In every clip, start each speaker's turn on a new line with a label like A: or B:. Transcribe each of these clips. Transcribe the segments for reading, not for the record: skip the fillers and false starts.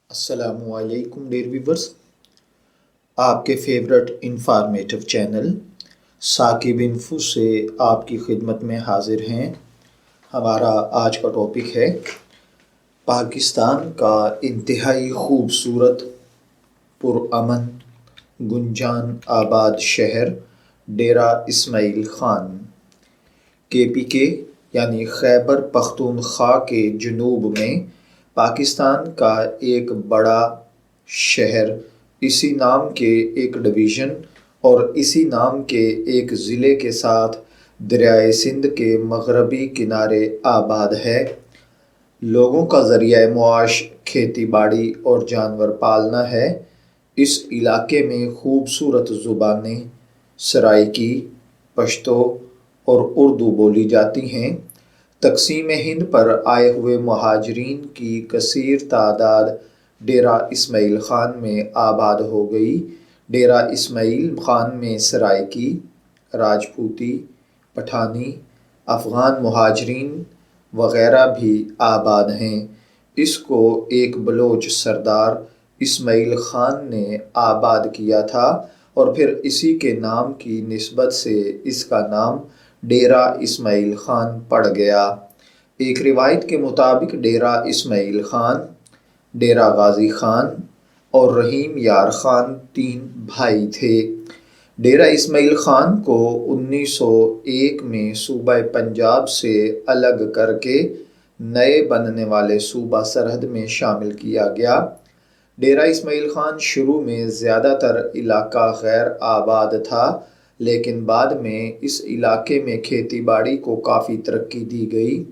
A: السلام علیکم dear viewers, آپ کے favourite informative channel Saqib info سے آپ کی خدمت میں حاضر ہیں۔ ہمارا آج کا ٹاپک ہے پاکستان کا انتہائی خوبصورت پرامن گنجان آباد شہر ڈیرہ اسماعیل خان۔ KPK یعنی خیبر پختونخوا کے جنوب میں پاکستان کا ایک بڑا شہر، اسی نام کے ایک ڈویژن اور اسی نام کے ایک ضلع کے ساتھ دریائے سندھ کے مغربی کنارے آباد ہے۔ لوگوں کا ذریعہ معاش کھیتی باڑی اور جانور پالنا ہے۔ اس علاقے میں خوبصورت زبانیں سرائیکی، پشتو اور اردو بولی جاتی ہیں۔ تقسیم ہند پر آئے ہوئے مہاجرین کی کثیر تعداد ڈیرہ اسماعیل خان میں آباد ہو گئی۔ ڈیرہ اسماعیل خان میں سرائیکی، راجپوتی، پٹھانی، افغان مہاجرین وغیرہ بھی آباد ہیں۔ اس کو ایک بلوچ سردار اسماعیل خان نے آباد کیا تھا اور پھر اسی کے نام کی نسبت سے اس کا نام ڈیرہ اسماعیل خان پڑ گیا۔ ایک روایت کے مطابق ڈیرہ اسماعیل خان، ڈیرہ غازی خان اور رحیم یار خان 3 بھائی تھے۔ ڈیرہ اسماعیل خان کو 1901 میں صوبہ پنجاب سے الگ کر کے نئے بننے والے صوبہ سرحد میں شامل کیا گیا۔ ڈیرہ اسماعیل خان شروع میں زیادہ تر علاقہ غیر آباد تھا، لیکن بعد میں اس علاقے میں کھیتی باڑی کو کافی ترقی دی گئی۔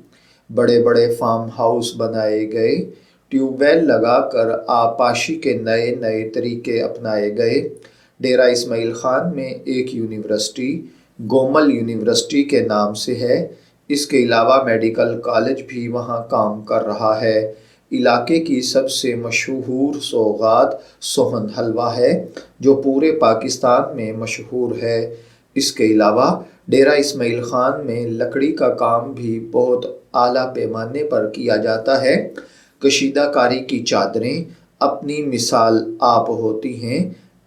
A: بڑے بڑے فارم ہاؤس بنائے گئے، ٹیوب ویل لگا کر آبپاشی کے نئے نئے طریقے اپنائے گئے۔ ڈیرہ اسماعیل خان میں ایک یونیورسٹی گومل یونیورسٹی کے نام سے ہے۔ اس کے علاوہ میڈیکل کالج بھی وہاں کام کر رہا ہے۔ علاقے کی سب سے مشہور سوغات سوہن حلوہ ہے، جو پورے پاکستان میں مشہور ہے۔ اس کے علاوہ ڈیرہ اسماعیل خان میں لکڑی کا کام بھی بہت اعلیٰ پیمانے پر کیا جاتا ہے۔ کشیدہ کاری کی چادریں اپنی مثال آپ ہوتی ہیں۔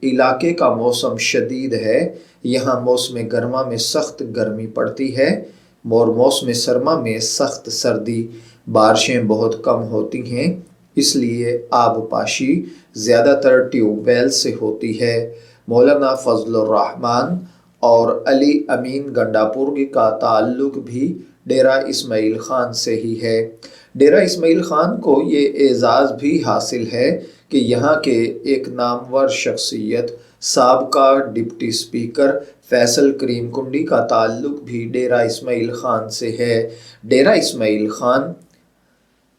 A: علاقے کا موسم شدید ہے۔ یہاں موسم گرما میں سخت گرمی پڑتی ہے اور موسم سرما میں سخت سردی۔ بارشیں بہت کم ہوتی ہیں، اس لیے آبپاشی زیادہ تر ٹیوب ویل سے ہوتی ہے۔ مولانا فضل الرحمن اور علی امین گنڈاپور کا تعلق بھی ڈیرہ اسماعیل خان سے ہی ہے۔ ڈیرہ اسماعیل خان کو یہ اعزاز بھی حاصل ہے کہ یہاں کے ایک نامور شخصیت سابقہ ڈپٹی اسپیکر فیصل کریم کنڈی کا تعلق بھی ڈیرہ اسماعیل خان سے ہے۔ ڈیرہ اسماعیل خان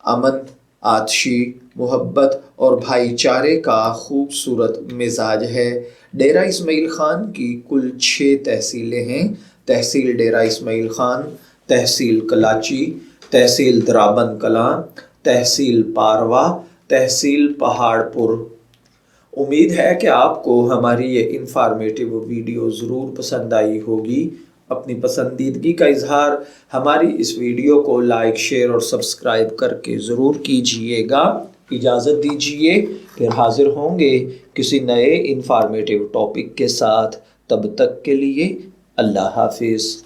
A: امن، آتشی، محبت اور بھائی چارے کا خوبصورت مزاج ہے۔ ڈیرہ اسماعیل خان کی کل 6 تحصیلیں ہیں۔ تحصیل ڈیرہ اسماعیل خان، تحصیل کلاچی، تحصیل درابند کلاں، تحصیل پاروا، تحصیل پہاڑ پور۔ امید ہے کہ آپ کو ہماری یہ انفارمیٹیو ویڈیو ضرور پسند آئی ہوگی۔ اپنی پسندیدگی کا اظہار ہماری اس ویڈیو کو لائک، شیئر اور سبسکرائب کر کے ضرور کیجئے گا۔ اجازت دیجئے، پھر حاضر ہوں گے کسی نئے انفارمیٹیو ٹاپک کے ساتھ۔ تب تک کے لیے اللہ حافظ۔